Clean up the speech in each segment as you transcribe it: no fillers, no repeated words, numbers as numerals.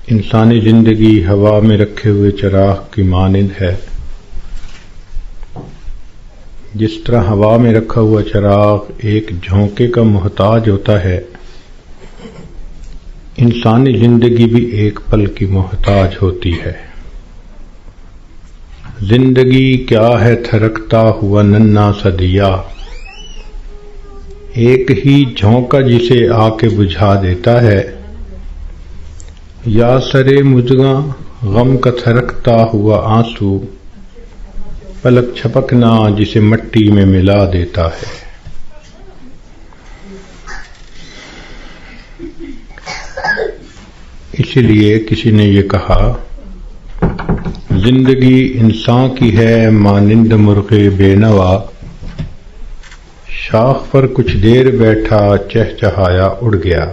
انسانی زندگی ہوا میں رکھے ہوئے چراغ کی مانند ہے۔ جس طرح ہوا میں رکھا ہوا چراغ ایک جھونکے کا محتاج ہوتا ہے، انسانی زندگی بھی ایک پل کی محتاج ہوتی ہے۔ زندگی کیا ہے تھرکتا ہوا ننھا سا دیا، ایک ہی جھونکا جسے آ کے بجھا دیتا ہے۔ یا سرے مژگاں غم کا تھرکتا ہوا آنسو، پلک چھپکنا جسے مٹی میں ملا دیتا ہے۔ اسی لیے کسی نے یہ کہا، زندگی انسان کی ہے مانند مرغ بے نوا، شاخ پر کچھ دیر بیٹھا چہچہایا اڑ گیا۔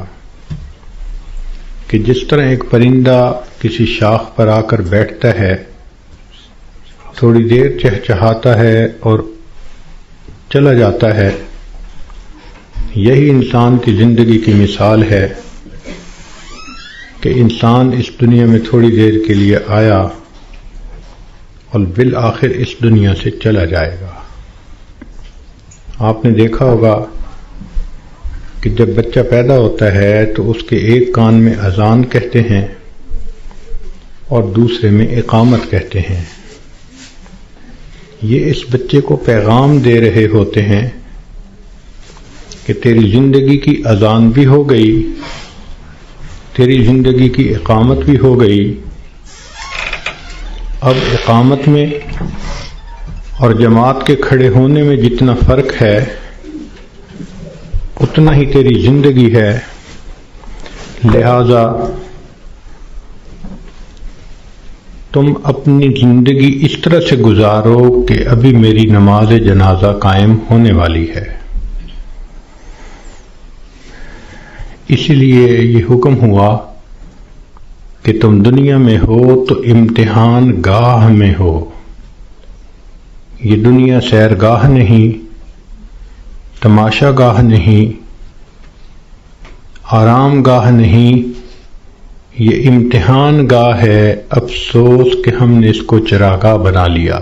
کہ جس طرح ایک پرندہ کسی شاخ پر آ کر بیٹھتا ہے، تھوڑی دیر چہچہاتا ہے اور چلا جاتا ہے، یہی انسان کی زندگی کی مثال ہے کہ انسان اس دنیا میں تھوڑی دیر کے لیے آیا اور بالآخر اس دنیا سے چلا جائے گا۔ آپ نے دیکھا ہوگا کہ جب بچہ پیدا ہوتا ہے تو اس کے ایک کان میں اذان کہتے ہیں اور دوسرے میں اقامت کہتے ہیں۔ یہ اس بچے کو پیغام دے رہے ہوتے ہیں کہ تیری زندگی کی اذان بھی ہو گئی، تیری زندگی کی اقامت بھی ہو گئی۔ اب اقامت میں اور جماعت کے کھڑے ہونے میں جتنا فرق ہے، اتنا ہی تیری زندگی ہے۔ لہذا تم اپنی زندگی اس طرح سے گزارو کہ ابھی میری نماز جنازہ قائم ہونے والی ہے۔ اسی لیے یہ حکم ہوا کہ تم دنیا میں ہو تو امتحان گاہ میں ہو۔ یہ دنیا سیرگاہ نہیں، تماشا گاہ نہیں، آرام گاہ نہیں، یہ امتحان گاہ ہے۔ افسوس کہ ہم نے اس کو چراگاہ بنا لیا۔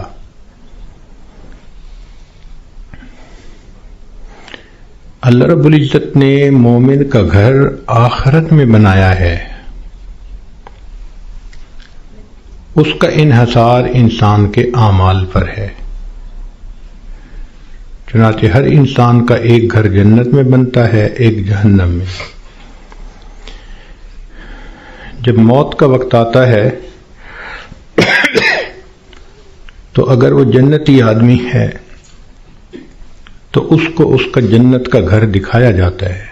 اللہ رب العزت نے مومن کا گھر آخرت میں بنایا ہے۔ اس کا انحصار انسان کے اعمال پر ہے۔ چنانچہ ہر انسان کا ایک گھر جنت میں بنتا ہے، ایک جہنم میں۔ جب موت کا وقت آتا ہے تو اگر وہ جنتی آدمی ہے تو اس کو اس کا جنت کا گھر دکھایا جاتا ہے۔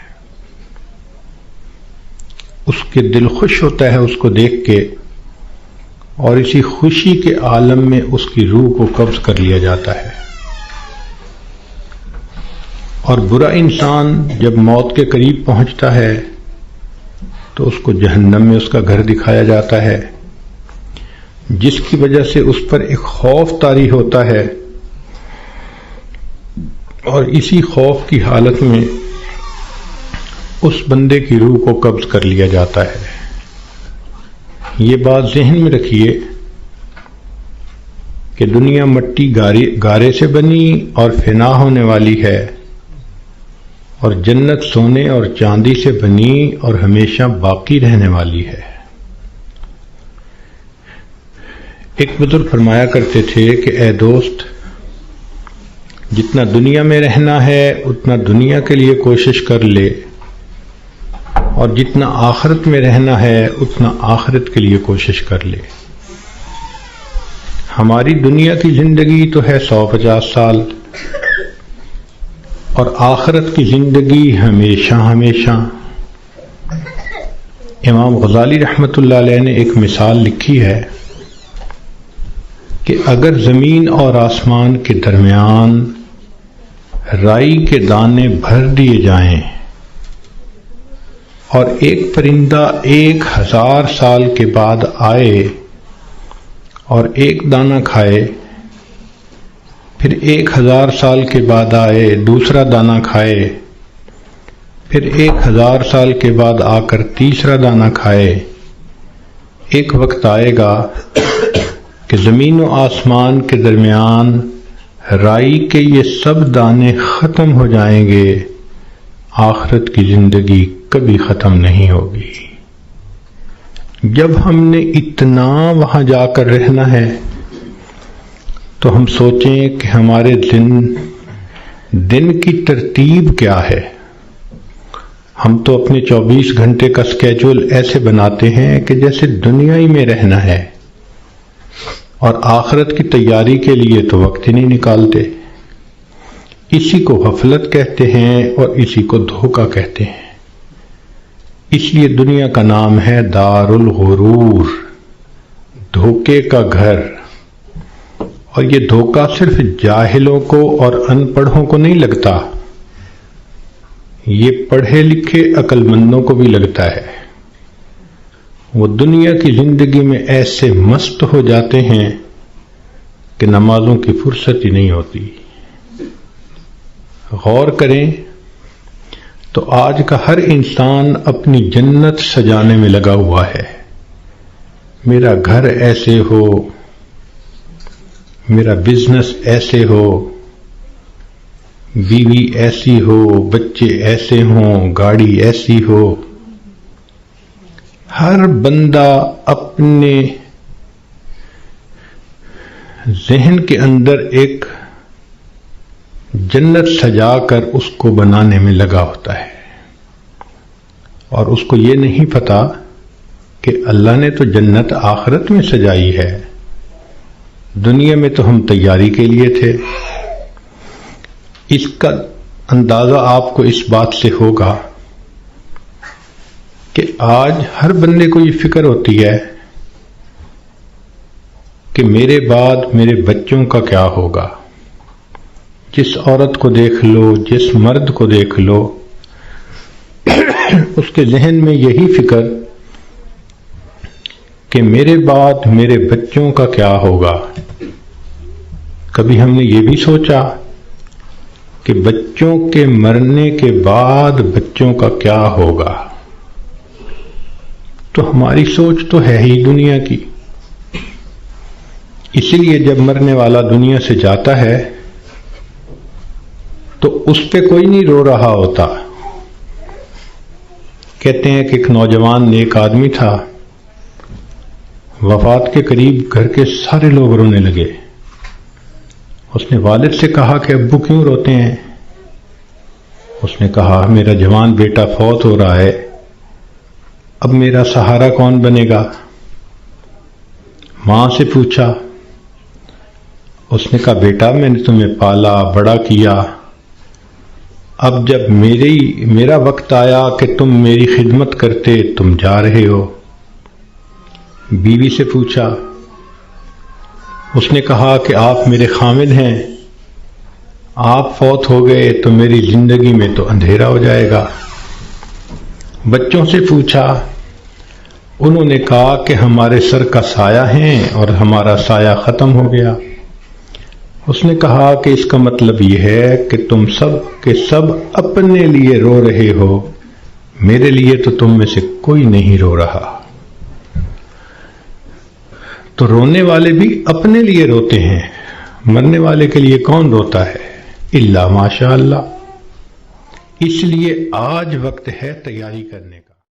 اس کے دل خوش ہوتا ہے اس کو دیکھ کے، اور اسی خوشی کے عالم میں اس کی روح کو قبض کر لیا جاتا ہے۔ اور برا انسان جب موت کے قریب پہنچتا ہے تو اس کو جہنم میں اس کا گھر دکھایا جاتا ہے، جس کی وجہ سے اس پر ایک خوف طاری ہوتا ہے، اور اسی خوف کی حالت میں اس بندے کی روح کو قبض کر لیا جاتا ہے۔ یہ بات ذہن میں رکھیے کہ دنیا مٹی گارے سے بنی اور فنا ہونے والی ہے، اور جنت سونے اور چاندی سے بنی اور ہمیشہ باقی رہنے والی ہے۔ ایک بزرگ فرمایا کرتے تھے کہ اے دوست، جتنا دنیا میں رہنا ہے اتنا دنیا کے لیے کوشش کر لے، اور جتنا آخرت میں رہنا ہے اتنا آخرت کے لیے کوشش کر لے۔ ہماری دنیا کی زندگی تو ہے 150 سال، اور آخرت کی زندگی ہمیشہ ہمیشہ۔ امام غزالی رحمۃ اللہ علیہ نے ایک مثال لکھی ہے کہ اگر زمین اور آسمان کے درمیان رائی کے دانے بھر دیے جائیں اور ایک پرندہ 1000 سال کے بعد آئے اور ایک دانہ کھائے، پھر 1000 سال کے بعد آئے دوسرا دانہ کھائے، پھر 1000 سال کے بعد آ کر تیسرا دانہ کھائے، ایک وقت آئے گا کہ زمین و آسمان کے درمیان رائی کے یہ سب دانے ختم ہو جائیں گے، آخرت کی زندگی کبھی ختم نہیں ہوگی۔ جب ہم نے اتنا وہاں جا کر رہنا ہے تو ہم سوچیں کہ ہمارے دن کی ترتیب کیا ہے۔ ہم تو اپنے 24 گھنٹے کا اسکیجول ایسے بناتے ہیں کہ جیسے دنیا ہی میں رہنا ہے، اور آخرت کی تیاری کے لیے تو وقت ہی نہیں نکالتے۔ اسی کو غفلت کہتے ہیں اور اسی کو دھوکہ کہتے ہیں۔ اس لیے دنیا کا نام ہے دار الغرور، دھوکے کا گھر۔ اور یہ دھوکہ صرف جاہلوں کو اور ان پڑھوں کو نہیں لگتا، یہ پڑھے لکھے عقل مندوں کو بھی لگتا ہے۔ وہ دنیا کی زندگی میں ایسے مست ہو جاتے ہیں کہ نمازوں کی فرصت ہی نہیں ہوتی۔ غور کریں تو آج کا ہر انسان اپنی جنت سجانے میں لگا ہوا ہے۔ میرا گھر ایسے ہو، میرا بزنس ایسے ہو، بیوی ایسی ہو، بچے ایسے ہوں، گاڑی ایسی ہو۔ ہر بندہ اپنے ذہن کے اندر ایک جنت سجا کر اس کو بنانے میں لگا ہوتا ہے، اور اس کو یہ نہیں پتا کہ اللہ نے تو جنت آخرت میں سجائی ہے، دنیا میں تو ہم تیاری کے لیے تھے۔ اس کا اندازہ آپ کو اس بات سے ہوگا کہ آج ہر بندے کو یہ فکر ہوتی ہے کہ میرے بعد میرے بچوں کا کیا ہوگا۔ جس عورت کو دیکھ لو، جس مرد کو دیکھ لو، اس کے ذہن میں یہی فکر کہ میرے بعد میرے بچوں کا کیا ہوگا۔ کبھی ہم نے یہ بھی سوچا کہ بچوں کے مرنے کے بعد بچوں کا کیا ہوگا؟ تو ہماری سوچ تو ہے ہی دنیا کی۔ اسی لیے جب مرنے والا دنیا سے جاتا ہے تو اس پہ کوئی نہیں رو رہا ہوتا۔ کہتے ہیں کہ ایک نوجوان نیک آدمی تھا، وفات کے قریب گھر کے سارے لوگ رونے لگے۔ اس نے والد سے کہا کہ ابو کیوں روتے ہیں؟ اس نے کہا میرا جوان بیٹا فوت ہو رہا ہے، اب میرا سہارا کون بنے گا؟ ماں سے پوچھا، اس نے کہا بیٹا میں نے تمہیں پالا بڑا کیا، اب جب میرا وقت آیا کہ تم میری خدمت کرتے، تم جا رہے ہو۔ بیوی سے پوچھا، اس نے کہا کہ آپ میرے خامد ہیں، آپ فوت ہو گئے تو میری زندگی میں تو اندھیرا ہو جائے گا۔ بچوں سے پوچھا، انہوں نے کہا کہ ہمارے سر کا سایہ ہیں اور ہمارا سایہ ختم ہو گیا۔ اس نے کہا کہ اس کا مطلب یہ ہے کہ تم سب کے سب اپنے لیے رو رہے ہو، میرے لیے تو تم میں سے کوئی نہیں رو رہا۔ تو رونے والے بھی اپنے لیے روتے ہیں، مرنے والے کے لیے کون روتا ہے؟ الا ماشاء اللہ۔ اس لیے آج وقت ہے تیاری کرنے کا۔